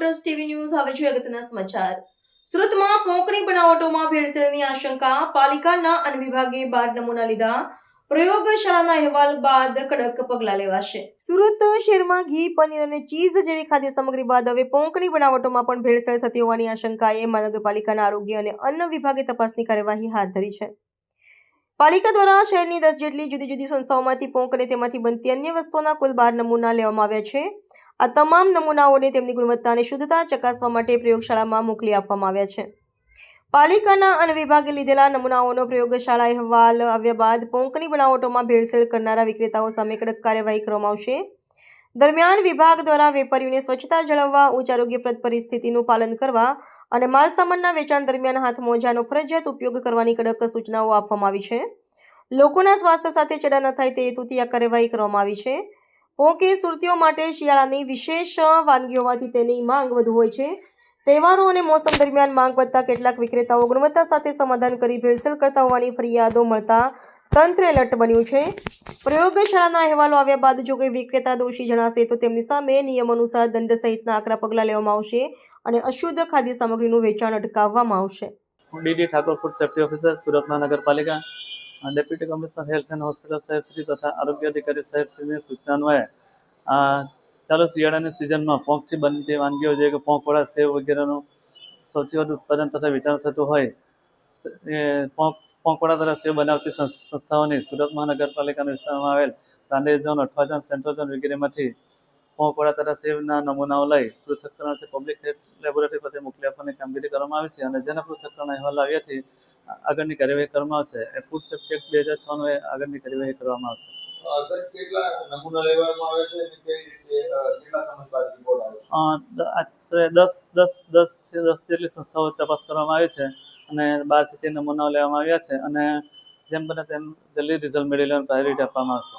Plus TV news હવે જોઈએ અગત્યના સમાચાર। સુરતમાં કોંકણી બનાવટોમાં ભેળસેળની આશંકા, પાલિકાના અન્ન વિભાગે 12 નમૂના લીધા, પ્રયોગશાળાના અહેવાલ બાદ કડક પગલાં લેવાશે। સુરત શહેરમાં ઘી, પનીર અને ચીઝ જેવી ખાદ્ય સામગ્રી બાદ હવે કોંકણી બનાવટોમાં પણ ભેળસેળ થતી હોવાની આશંકાએ મહાનગરપાલિકાના આરોગ્ય અને અન્ન વિભાગે તપાસની કાર્યવાહી હાથ ધરી છે। પાલિકા દ્વારા શહેરની 10 જેટલી જુદી જુદી સંસ્થાઓમાંથી પોંક અને તેમાંથી બનતી અન્ય વસ્તુઓના કુલ 12 નમૂના લેવામાં આવ્યા છે। આ તમામ નમૂનાઓને તેમની ગુણવત્તા અને શુદ્ધતા ચકાસવા માટે પ્રયોગશાળામાં મોકલી આપવામાં આવ્યા છે। પાલિકાના અન્ન વિભાગે લીધેલા નમૂનાઓનો પ્રયોગશાળા અહેવાલ આવ્યા બાદ પોંકની બનાવટોમાં ભેળસેળ કરનારા વિક્રેતાઓ સામે કડક કાર્યવાહી કરવામાં આવશે। દરમિયાન વિભાગ દ્વારા વેપારીઓને સ્વચ્છતા જાળવવા, ઉચ્ચ આરોગ્યપ્રદ પરિસ્થિતિનું પાલન કરવા અને માલસામાનના વેચાણ દરમિયાન હાથમોજાનો ફરજિયાત ઉપયોગ કરવાની કડક સૂચનાઓ આપવામાં આવી છે। લોકોના સ્વાસ્થ્ય સાથે ચેડા ન થાય તે હેતુથી આ કાર્યવાહી કરવામાં આવી છે। પોંક એ સુરતીઓ માટે શિયાળાની વિશેષ વાનગી હોવાથી તેની માંગ વધુ હોય છે। તહેવારો અને મોસમ દરમિયાન માંગ વધતા કેટલાક વિક્રેતાઓ ગુણવત્તા સાથે સમાધાન કરી ભેળસેળ કરતા હોવાની ફરિયાદો મળતા તંત્ર એલર્ટ બન્યું છે। પ્રયોગશાળાના અહેવાલો આવ્યા બાદ જો કોઈ વિક્રેતા દોષી જણાશે તો તેમની સામે નિયમ અનુસાર દંડ સહિતના આકરા પગલાં લેવામાં આવશે અને અશુદ્ધ ખાદ્ય સામગ્રીનું વેચાણ અટકાવવામાં આવશે। D Thakur food safety officer Surat महानगरपालिका deputy commissioner health and hospital साहेब श्री तथा आरोग्य अधिकारी साहेब श्रीની સૂચના અન્વયે ચાલુ શિયાળાની સિઝનમાં પોંકથી બનતી વાનગીઓ જે કે પોંકવડા, સેવ વગેરેનું સૌથી વધુ ઉત્પાદન તથા વેચાણ થતું હોય એ પોંકવડા તથા સેવ બનાવતી સંસ્થાઓની સુરત મહાનગરપાલિકાના વિસ્તારમાં આવેલ Rander zone, Athwa zone, central zone વગેરેમાંથી પોંકવડા તથા સેવના નમૂનાઓ લઈ પૃથ્થકરણથી પબ્લિક હેલ્થ લેબોરેટરી ખાતે મોકલી આપવાની કામગીરી કરવામાં આવી છે અને જેના પૃથ્થકરણ અહેવાલ આવ્યાથી આગળની કાર્યવાહી કરવામાં આવશે। ફૂડ સેફ્ટી એક્ટ 2006 એ આગળની કાર્યવાહી કરવામાં આવશે। સર, કેટલા નમૂના લેવામાં આવે છે અને કઈ રીતે કેટલા સમય બાદ રિપોર્ટ આવે છે? આશરે 10 જેટલી સંસ્થાઓ તપાસ કરવામાં આવી છે અને 12 થી 13 નમૂનાઓ લેવામાં આવ્યા છે અને જેમ બને તેમ જલ્દી રિઝલ્ટ મેળવી લેવાની પ્રાયોરિટી આપવામાં આવશે।